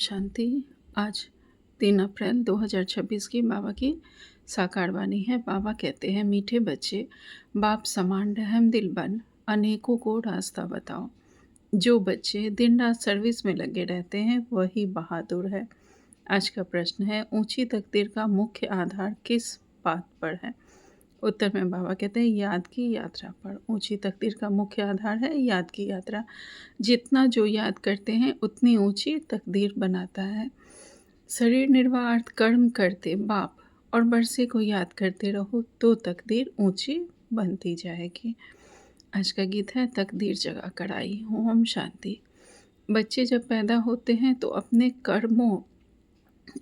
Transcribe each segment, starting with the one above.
शांति। आज 3 अप्रैल 2026 की बाबा की साकार वाणी है। बाबा कहते हैं, मीठे बच्चे बाप समान रहम दिल बन अनेकों को रास्ता बताओ। जो बच्चे दिन रात सर्विस में लगे रहते हैं वही बहादुर है। आज का प्रश्न है, ऊंची तकदीर का मुख्य आधार किस बात पर है? उत्तर में बाबा कहते हैं, याद की यात्रा पर। ऊंची तकदीर का मुख्य आधार है याद की यात्रा। जितना जो याद करते हैं उतनी ऊंची तकदीर बनाता है। शरीर निर्वाह अर्थ कर्म करते बाप और बरसे को याद करते रहो तो तकदीर ऊंची बनती जाएगी। आज का गीत है, तकदीर जगा कर आई। ओम शांति। बच्चे जब पैदा होते हैं तो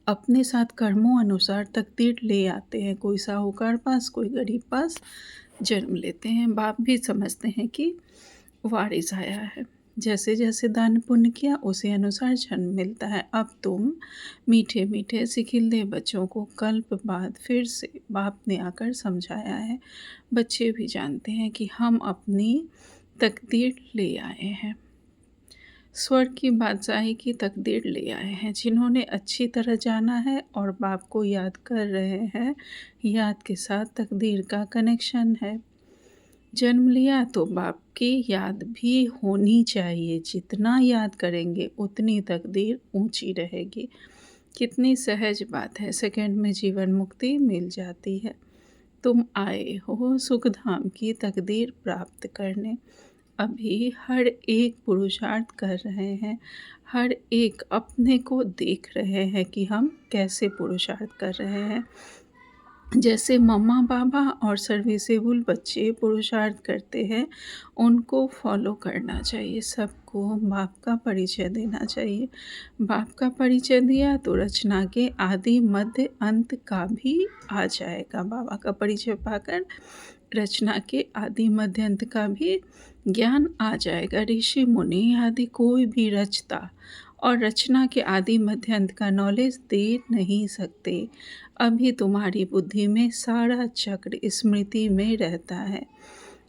अपने साथ कर्मों अनुसार तकदीर ले आते हैं। कोई साहूकार पास, कोई गरीब पास जन्म लेते हैं। बाप भी समझते हैं कि वारिस आया है। जैसे जैसे दान पुण्य किया उसी अनुसार जन्म मिलता है। अब तुम मीठे मीठे सिखिलते बच्चों को कल्प बाद फिर से बाप ने आकर समझाया है। बच्चे भी जानते हैं कि हम अपनी तकदीर ले आए हैं, स्वर्ग की बादशाही की तकदीर ले आए हैं। जिन्होंने अच्छी तरह जाना है और बाप को याद कर रहे हैं, याद के साथ तकदीर का कनेक्शन है। जन्म लिया तो बाप की याद भी होनी चाहिए। जितना याद करेंगे उतनी तकदीर ऊंची रहेगी। कितनी सहज बात है, सेकंड में जीवन मुक्ति मिल जाती है। तुम आए हो सुखधाम की तकदीर प्राप्त करने। अभी हर एक पुरुषार्थ कर रहे हैं, हर एक अपने को देख रहे हैं कि हम कैसे पुरुषार्थ कर रहे हैं। जैसे मम्मा पापा और सर्विसेबल बच्चे पुरुषार्थ करते हैं, उनको फॉलो करना चाहिए। सबको बाप का परिचय देना चाहिए। बाप का परिचय दिया तो रचना के आदि मध्य अंत का भी आ जाएगा। बाबा का परिचय पाकर रचना के आदि मध्य अंत का भी ज्ञान आ जाएगा। ऋषि मुनि आदि कोई भी रचता और रचना के आदि मध्य अंत का नॉलेज दे नहीं सकते। अभी तुम्हारी बुद्धि में सारा चक्र स्मृति में रहता है।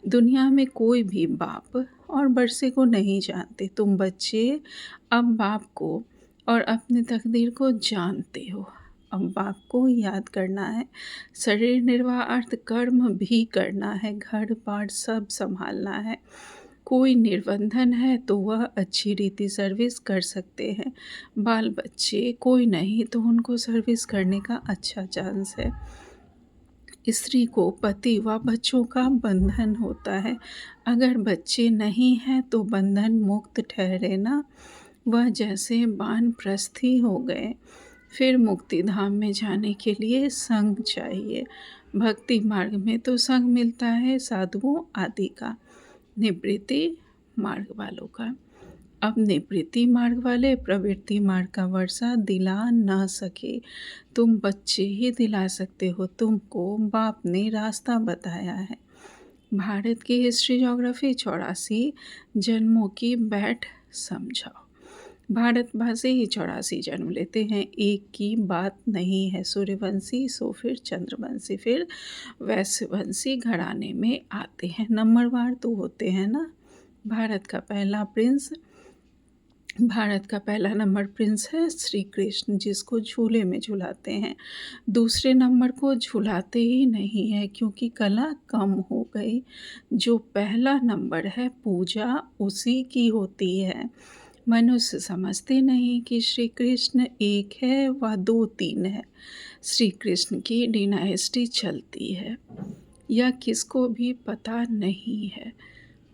दुनिया में कोई भी बाप और बरसे को नहीं जानते। तुम बच्चे अब बाप को और अपनी तकदीर को जानते हो। अब बाप को याद करना है। शरीर निर्वाह अर्थ कर्म भी करना है, घर बार सब संभालना है। कोई निर्बंधन है तो वह अच्छी रीति सर्विस कर सकते हैं। बाल बच्चे कोई नहीं तो उनको सर्विस करने का अच्छा चांस है। स्त्री को पति व बच्चों का बंधन होता है। अगर बच्चे नहीं हैं तो बंधन मुक्त ठहरे ना। वह जैसे वानप्रस्थी हो गए। फिर मुक्ति धाम में जाने के लिए संग चाहिए। भक्ति मार्ग में तो संग मिलता है साधुओं आदि का, निवृत्ति मार्ग वालों का। अब निवृत्ति मार्ग वाले प्रवृत्ति मार्ग का वर्षा दिला ना सके। तुम बच्चे ही दिला सकते हो। तुमको बाप ने रास्ता बताया है। भारत की हिस्ट्री ज्योग्राफी 84 जन्मों की बैठ समझाओ। भारतवासी ही 84 जन्म लेते हैं, एक की बात नहीं है। सूर्यवंशी सो फिर चंद्रवंशी फिर वैश्यवंशी घराने में आते हैं। नंबरवार तो होते हैं ना। भारत का पहला नंबर प्रिंस है श्री कृष्ण, जिसको झूले में झुलाते हैं। दूसरे नंबर को झुलाते ही नहीं है क्योंकि कला कम हो गई। जो पहला नंबर है पूजा उसी की होती है। मनुष्य समझते नहीं कि श्री कृष्ण एक है व दो तीन है। श्री कृष्ण की डिनाइस्टी चलती है, यह किसको भी पता नहीं है।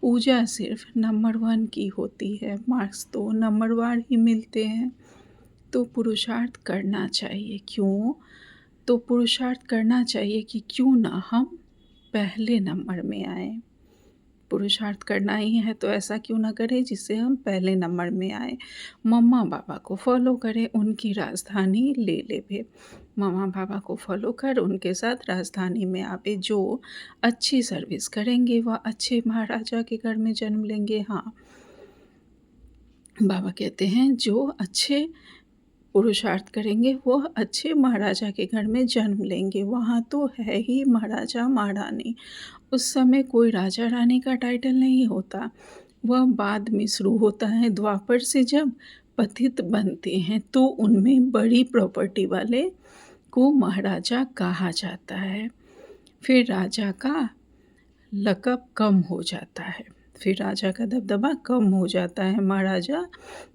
पूजा सिर्फ नंबर 1 की होती है, मार्क्स तो नंबरवार ही मिलते हैं। तो पुरुषार्थ करना चाहिए। क्यों? तो पुरुषार्थ करना चाहिए कि क्यों ना हम पहले नंबर में आए। पुरुषार्थ करना ही है तो ऐसा क्यों ना करें जिससे हम पहले नंबर में आए। मम्मा पापा को फॉलो करें, उनकी राजधानी ले लेवे। मम्मा पापा को फॉलो कर उनके साथ राजधानी में आवे। जो अच्छी सर्विस करेंगे वह अच्छे महाराजा के घर में जन्म लेंगे। हाँ, बाबा कहते हैं जो अच्छे पुरुषार्थ करेंगे वह अच्छे महाराजा के घर में जन्म लेंगे। वहाँ तो है ही महाराजा महारानी। उस समय कोई राजा रानी का टाइटल नहीं होता, वह बाद में शुरू होता है। द्वापर से जब पतित बनते हैं तो उनमें बड़ी प्रॉपर्टी वाले को महाराजा कहा जाता है। फिर राजा का लक़ब कम हो जाता है, फिर राजा का दबदबा कम हो जाता है, महाराजा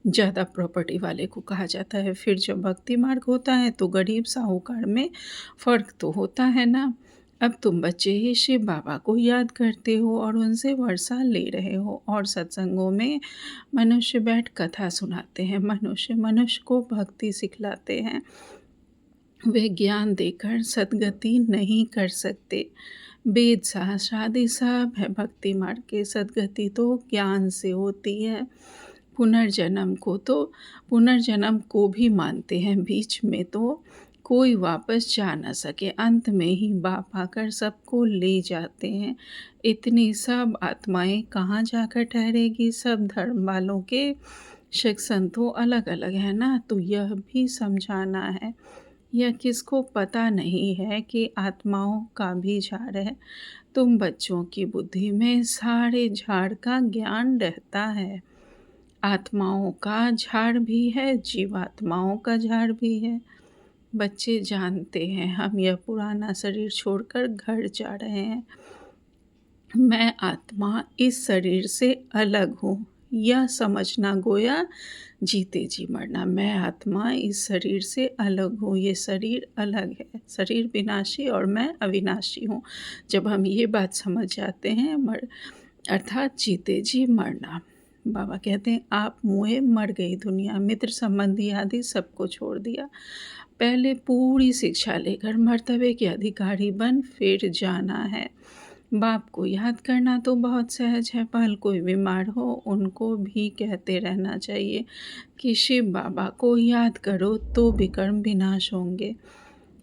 ज़्यादा प्रॉपर्टी वाले को कहा जाता है। फिर जब भक्ति मार्ग होता है तो गरीब साहूकार में फ़र्क तो होता है ना। अब तुम बच्चे ही शिव बाबा को याद करते हो और उनसे वर्षा ले रहे हो, और सत्संगों में मनुष्य बैठ कथा सुनाते हैं, मनुष्य मनुष्य को भक्ति सिखलाते हैं। वे ज्ञान देकर सद्गति नहीं कर सकते। वेद शास्त्र आदि सब है भक्ति मार्ग के, सद्गति तो ज्ञान से होती है। पुनर्जन्म को भी मानते हैं, बीच में तो कोई वापस जा न सके, अंत में ही बाप आकर सबको ले जाते हैं। इतनी सब आत्माएं कहाँ जाकर ठहरेगी? सब धर्म वालों के सेक्शन तो अलग अलग है ना, तो यह भी समझाना है। यह किसको पता नहीं है कि आत्माओं का भी झाड़ है। तुम बच्चों की बुद्धि में सारे झाड़ का ज्ञान रहता है। आत्माओं का झाड़ भी है, जीवात्माओं का झाड़ भी है। बच्चे जानते हैं हम यह पुराना शरीर छोड़कर घर जा रहे हैं। मैं आत्मा इस शरीर से अलग हूँ, यह समझना गोया जीते जी मरना। मैं आत्मा इस शरीर से अलग हूँ, ये शरीर अलग है, शरीर विनाशी और मैं अविनाशी हूँ। जब हम ये बात समझ जाते हैं, अर्थात जीते जी मरना। बाबा कहते हैं आप मुए मर गई दुनिया, मित्र संबंधी आदि सबको छोड़ दिया। पहले पूरी शिक्षा लेकर मर्तबे के अधिकारी बन फिर जाना है। बाप को याद करना तो बहुत सहज है, पल कोई बीमार हो उनको भी कहते रहना चाहिए कि शिव बाबा को याद करो तो विकर्म विनाश होंगे।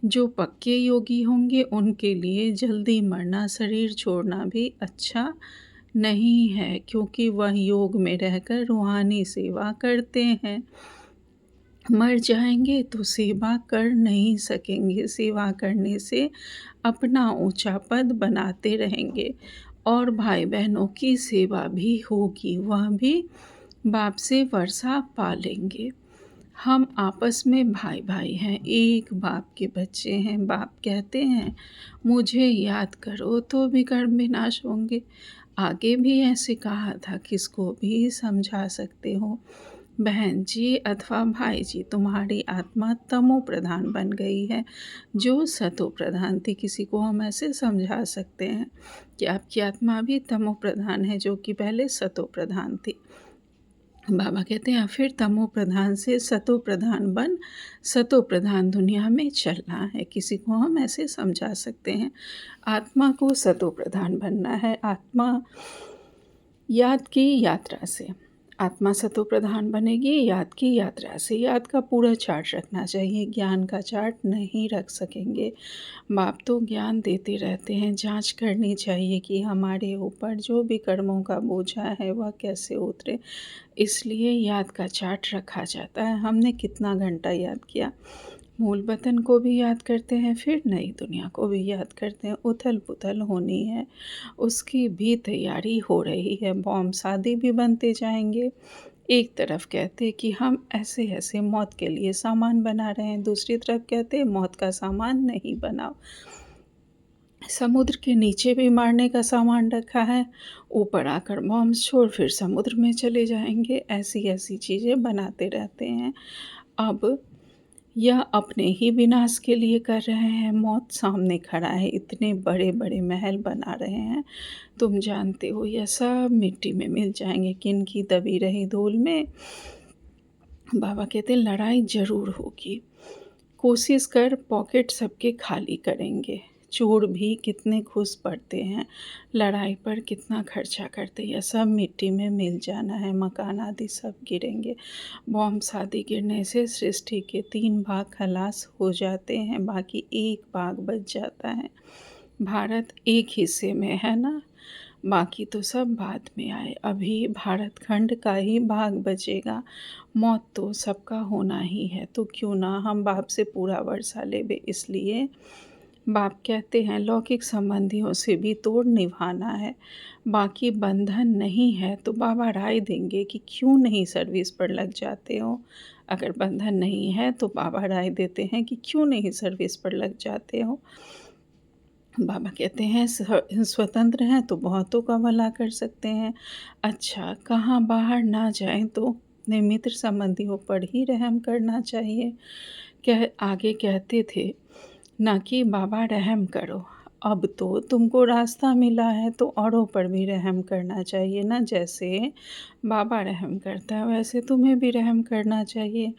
जो पक्के योगी होंगे उनके लिए जल्दी मरना, शरीर छोड़ना भी अच्छा नहीं है, क्योंकि वह योग में रहकर रूहानी सेवा करते हैं। मर जाएंगे तो सेवा कर नहीं सकेंगे, सेवा करने से अपना ऊंचा पद बनाते रहेंगे और भाई बहनों की सेवा भी होगी, वह भी बाप से वर्षा पा लेंगे। हम आपस में भाई भाई हैं, एक बाप के बच्चे हैं। बाप कहते हैं मुझे याद करो तो विकर्म विनाश होंगे। आगे भी ऐसे कहा था, किसको भी समझा सकते हो। बहन जी अथवा भाई जी, तुम्हारी आत्मा तमो प्रधान बन गई है जो सतो प्रधान थी। किसी को हम ऐसे समझा सकते हैं कि आपकी आत्मा भी तमो प्रधान है जो कि पहले सतो प्रधान थी। बाबा कहते हैं फिर तमो प्रधान से सतो प्रधान बन सतो प्रधान दुनिया में चलना है। किसी को हम ऐसे समझा सकते हैं। आत्मा को सतो प्रधान बनना है, आत्मा याद की यात्रा से। आत्मा सतो प्रधान बनेगी याद की यात्रा से। याद का पूरा चार्ट रखना चाहिए, ज्ञान का चार्ट नहीं रख सकेंगे। बाप तो ज्ञान देते रहते हैं, जांच करनी चाहिए कि हमारे ऊपर जो भी कर्मों का बोझा है वह कैसे उतरे। इसलिए याद का चार्ट रखा जाता है। हमने कितना घंटा याद किया, मूल वतन को भी याद करते हैं, फिर नई दुनिया को भी याद करते हैं। उथल पुथल होनी है, उसकी भी तैयारी हो रही है। बॉम्ब शादी भी बनते जाएंगे। एक तरफ कहते कि हम ऐसे ऐसे मौत के लिए सामान बना रहे हैं, दूसरी तरफ कहते मौत का सामान नहीं बनाओ। समुद्र के नीचे भी मारने का सामान रखा है, ऊपर आकर बॉम्ब छोड़ फिर समुद्र में चले जाएंगे। ऐसी ऐसी चीज़ें बनाते रहते हैं। अब यह अपने ही विनाश के लिए कर रहे हैं। मौत सामने खड़ा है, इतने बड़े बड़े महल बना रहे हैं, तुम जानते हो यह सब मिट्टी में मिल जाएंगे। किन की दबी रही धूल में। बाबा कहते हैं लड़ाई ज़रूर होगी, कोशिश कर पॉकेट सबके खाली करेंगे। चोर भी कितने घुस पड़ते हैं, लड़ाई पर कितना खर्चा करते हैं। सब मिट्टी में मिल जाना है, मकान आदि सब गिरेंगे। बॉम्ब शादी गिरने से सृष्टि के 3 भाग खलास हो जाते हैं, बाकी 1 भाग बच जाता है। भारत एक हिस्से में है ना, बाकी तो सब बाद में आए। अभी भारत खंड का ही भाग बचेगा। मौत तो सबका होना ही है, तो क्यों ना हम बाप से पूरा वर्षा लेवे। इसलिए बाप कहते हैं लौकिक संबंधियों से भी तोड़ निभाना है, बाकी बंधन नहीं है। तो बाबा राय देंगे कि क्यों नहीं सर्विस पर लग जाते हो। अगर बंधन नहीं है तो बाबा राय देते हैं कि क्यों नहीं सर्विस पर लग जाते हो। बाबा कहते हैं स्वतंत्र हैं तो बहुतों का भला कर सकते हैं। अच्छा, कहाँ बाहर ना जाएं तो अपने मित्र संबंधियों पर ही रहम करना चाहिए। आगे कहते थे ना कि बाबा रहम करो, अब तो तुमको रास्ता मिला है तो औरों पर भी रहम करना चाहिए ना। जैसे बाबा रहम करता है वैसे तुम्हें भी रहम करना चाहिए।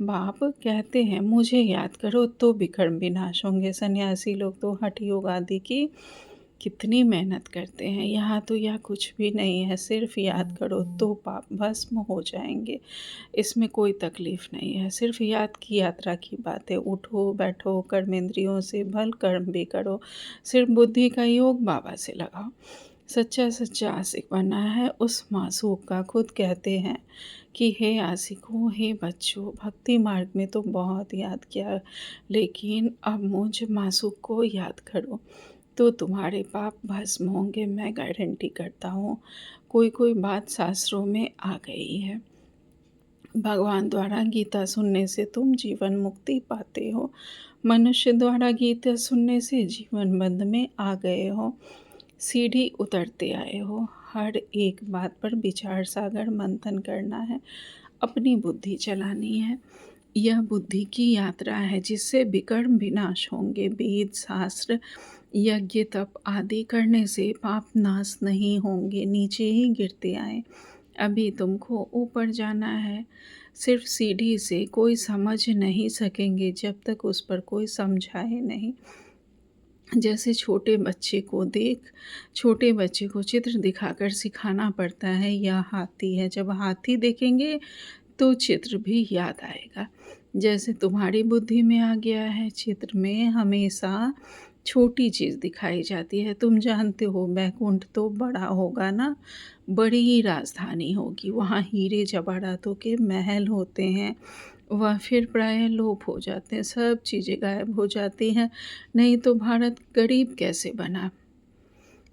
बाप कहते हैं मुझे याद करो तो विकर्म विनाश होंगे। सन्यासी लोग तो हठ योग आदि की कितनी मेहनत करते हैं, यहाँ तो यह कुछ भी नहीं है, सिर्फ याद करो तो पाप भस्म हो जाएंगे। इसमें कोई तकलीफ नहीं है, सिर्फ याद की यात्रा की बात है। उठो बैठो कर्मेंद्रियों से भल कर्म भी करो, सिर्फ बुद्धि का योग बाबा से लगाओ। सच्चा सच्चा आशिक बनना है उस मासूक का। खुद कहते हैं कि हे आशिकों, हे बच्चों, भक्ति मार्ग में तो बहुत याद किया, लेकिन अब मुझ मासूक को याद करो तो तुम्हारे पाप भस्म होंगे, मैं गारंटी करता हूँ। कोई कोई बात शास्त्रों में आ गई है। भगवान द्वारा गीता सुनने से तुम जीवन मुक्ति पाते हो, मनुष्य द्वारा गीता सुनने से जीवन बंध में आ गए हो, सीढ़ी उतरते आए हो। हर एक बात पर विचार सागर मंथन करना है, अपनी बुद्धि चलानी है। यह बुद्धि की यात्रा है जिससे विकर्म विनाश होंगे। वेद शास्त्र यज्ञ तप आदि करने से पाप नाश नहीं होंगे, नीचे ही गिरते आए। अभी तुमको ऊपर जाना है, सिर्फ सीढ़ी से कोई समझ नहीं सकेंगे जब तक उस पर कोई समझाए नहीं। जैसे छोटे बच्चे को चित्र दिखाकर सिखाना पड़ता है। यह हाथी है, जब हाथी देखेंगे तो चित्र भी याद आएगा। जैसे तुम्हारी बुद्धि में आ गया है, चित्र में हमेशा छोटी चीज़ दिखाई जाती है। तुम जानते हो बैकुंठ तो बड़ा होगा ना, बड़ी ही राजधानी होगी, वहाँ हीरे जवाहरातों के महल होते हैं। वह फिर प्रायः लोप हो जाते हैं, सब चीज़ें गायब हो जाती हैं। नहीं तो भारत गरीब कैसे बना।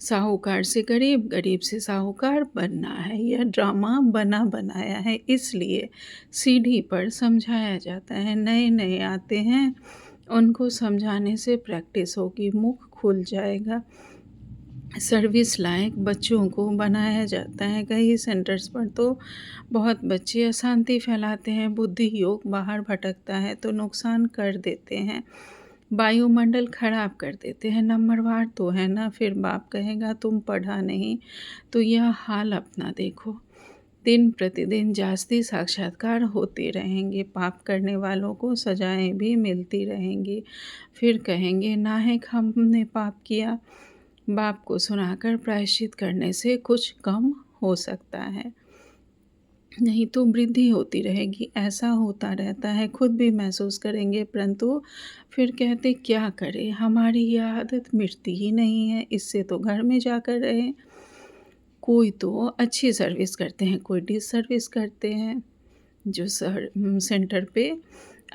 साहूकार से गरीब, गरीब से साहूकार बनना है। यह ड्रामा बना बनाया है, इसलिए सीढ़ी पर समझाया जाता है। नए नए आते हैं, उनको समझाने से प्रैक्टिस होगी, मुख खुल जाएगा। सर्विस लायक बच्चों को बनाया जाता है। कई सेंटर्स पर तो बहुत बच्चे अशांति फैलाते हैं, बुद्धि योग बाहर भटकता है तो नुकसान कर देते हैं, वायुमंडल खराब कर देते हैं। नंबरवार तो है ना, फिर बाप कहेगा तुम पढ़ा नहीं। तो यह हाल अपना देखो, दिन प्रतिदिन जास्ती साक्षात्कार होते रहेंगे, पाप करने वालों को सजाएं भी मिलती रहेंगी। फिर कहेंगे नाहक हमने पाप किया। बाप को सुनाकर प्रायश्चित करने से कुछ कम हो सकता है, नहीं तो वृद्धि होती रहेगी। ऐसा होता रहता है, खुद भी महसूस करेंगे। परंतु फिर कहते क्या करें, हमारी यह आदत मिटती ही नहीं है, इससे तो घर में जाकर रहें। कोई तो अच्छी सर्विस करते हैं, कोई डिस सर्विस करते हैं, जो सेंटर पे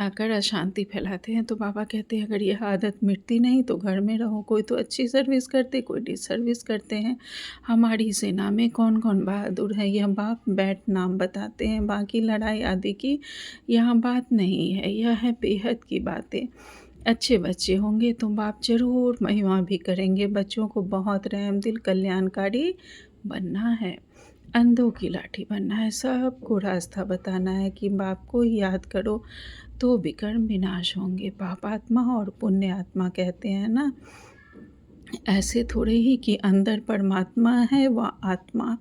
आकर अशांति फैलाते हैं। तो बाबा कहते हैं अगर यह आदत मिटती नहीं तो घर में रहो। कोई तो अच्छी सर्विस करते, कोई डिस सर्विस करते हैं। हमारी सेना में कौन कौन बहादुर है, यह बाप बैठ नाम बताते हैं। बाकी लड़ाई आदि की यहाँ बात नहीं है, यह है बेहद की बातें। अच्छे बच्चे होंगे तो बाप जरूर महिमा भी करेंगे। बच्चों को बहुत रहम दिल कल्याणकारी बनना है, अंधों की लाठी बनना है, सबको रास्ता बताना है कि बाप को याद करो तो विकर्म विनाश होंगे। पापात्मा और पुण्य आत्मा कहते हैं ना, ऐसे थोड़े ही कि अंदर परमात्मा है व आत्मा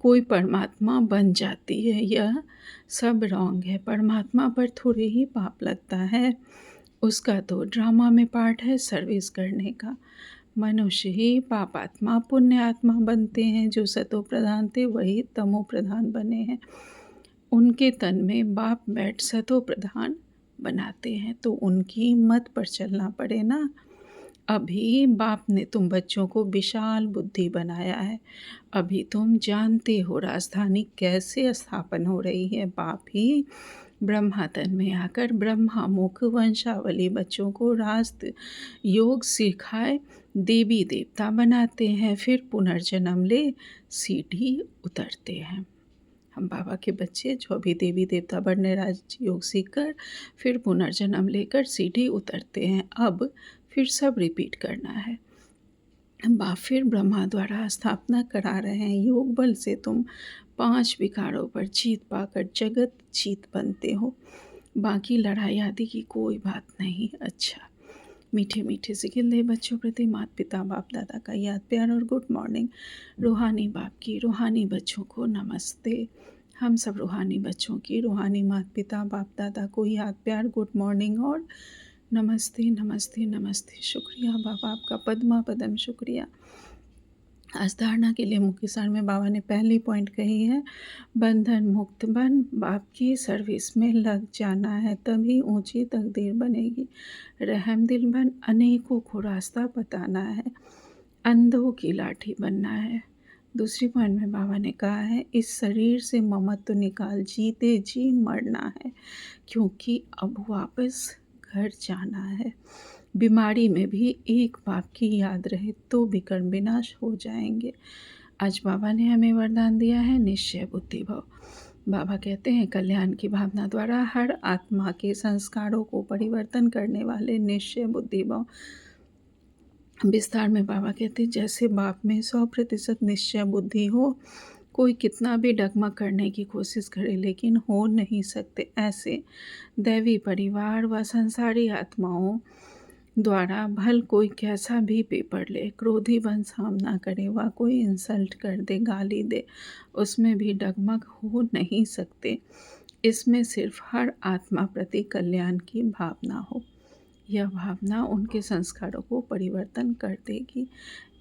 कोई परमात्मा बन जाती है, यह सब रॉन्ग है। परमात्मा पर थोड़े ही पाप लगता है, उसका तो ड्रामा में पार्ट है सर्विस करने का। मनुष्य ही पापात्मा पुण्य आत्मा बनते हैं। जो सतो प्रधान थे वही तमो प्रधान बने हैं, उनके तन में बाप बैठ सतो प्रधान बनाते हैं, तो उनकी मत पर चलना पड़े ना। अभी बाप ने तुम बच्चों को विशाल बुद्धि बनाया है, अभी तुम जानते हो राजधानी कैसे स्थापन हो रही है। बाप ही ब्रह्मा तन में आकर ब्रह्मा मुख वंशावली बच्चों को रास्त योग सिखाए देवी देवता बनाते हैं, फिर पुनर्जन्म ले सीढ़ी उतरते हैं। हम बाबा के बच्चे जो अभी देवी देवता बनने राजयोग सीखकर फिर पुनर्जन्म लेकर सीढ़ी उतरते हैं, अब फिर सब रिपीट करना है। फिर ब्रह्मा द्वारा स्थापना करा रहे हैं, योग बल से तुम 5 विकारों पर जीत पाकर जगत जीत बनते हो, बाकी लड़ाई आदि की कोई बात नहीं। अच्छा, मीठे मीठे से गिले बच्चों प्रति माता पिता बाप दादा का याद प्यार और गुड मॉर्निंग। रूहानी बाप की रूहानी बच्चों को नमस्ते। हम सब रूहानी बच्चों की रूहानी माता पिता बाप दादा को याद प्यार गुड मॉर्निंग और नमस्ते नमस्ते नमस्ते। शुक्रिया बाबा, आपका पद्मा पदम शुक्रिया। आज धारणा के लिए मुख्य सार में बाबा ने पहली पॉइंट कही है, बंधन मुक्त बन, बाप की सर्विस में लग जाना है, तभी ऊंची तकदीर बनेगी। रहम दिल बन, अनेकों को रास्ता बताना है, अंधों की लाठी बनना है। दूसरी पॉइंट में बाबा ने कहा है, इस शरीर से ममत्व निकाल, जीते जी मरना है, क्योंकि अब वापस घर जाना है। बीमारी में भी एक बाप की याद रहे तो विकर्म विनाश हो जाएंगे। आज बाबा ने हमें वरदान दिया है, निश्चय बुद्धि भव। बाबा कहते हैं, कल्याण की भावना द्वारा हर आत्मा के संस्कारों को परिवर्तन करने वाले निश्चय बुद्धि भव। विस्तार में बाबा कहते हैं, जैसे बाप में 100% निश्चय बुद्धि हो, कोई कितना भी डगमग करने की कोशिश करे लेकिन हो नहीं सकते। ऐसे दैवी परिवार व संसारी आत्माओं द्वारा भल कोई कैसा भी पेपर ले, क्रोधी बन सामना करे व कोई इंसल्ट कर दे, गाली दे, उसमें भी डगमग हो नहीं सकते। इसमें सिर्फ हर आत्मा प्रति कल्याण की भावना हो, यह भावना उनके संस्कारों को परिवर्तन कर देगी।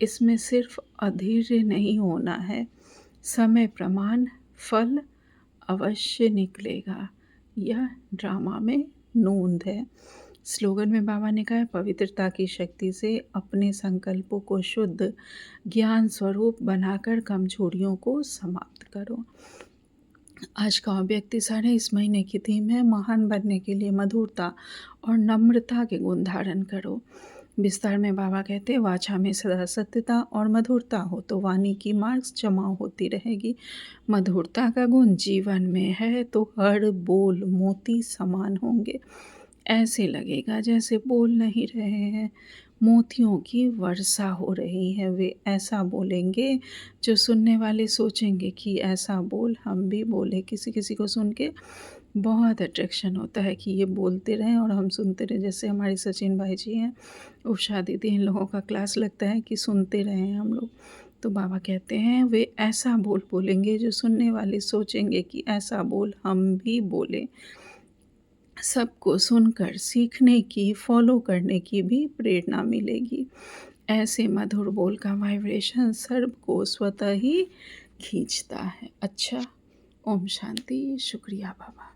इसमें सिर्फ अधीर्य नहीं होना है, समय प्रमाण फल अवश्य निकलेगा। यह ड्रामा में नोंद है। स्लोगन में बाबा ने कहा है, पवित्रता की शक्ति से अपने संकल्पों को शुद्ध ज्ञान स्वरूप बनाकर कमजोरियों को समाप्त करो। आज का व्यक्ति सारे इस महीने की थीम है, महान बनने के लिए मधुरता और नम्रता के गुण धारण करो। विस्तार में बाबा कहते हैं, वाचा में सदा सत्यता और मधुरता हो तो वाणी की मार्क्स जमा होती रहेगी। मधुरता का गुण जीवन में है तो हर बोल मोती समान होंगे। ऐसे लगेगा जैसे बोल नहीं रहे हैं, मोतियों की वर्षा हो रही है। वे ऐसा बोलेंगे जो सुनने वाले सोचेंगे कि ऐसा बोल हम भी बोले। किसी किसी को सुन के बहुत अट्रैक्शन होता है कि ये बोलते रहें और हम सुनते रहें। जैसे हमारे सचिन भाई जी हैं, उषा दीदी, इन लोगों का क्लास लगता है कि सुनते रहें हम लोग। तो बाबा कहते हैं, वे ऐसा बोल बोलेंगे जो सुनने वाले सोचेंगे कि ऐसा बोल हम भी बोले। सबको सुनकर सीखने की, फॉलो करने की भी प्रेरणा मिलेगी। ऐसे मधुर बोल का वाइब्रेशन सर्व को स्वतः ही खींचता है। अच्छा, ओम शांति। शुक्रिया बाबा।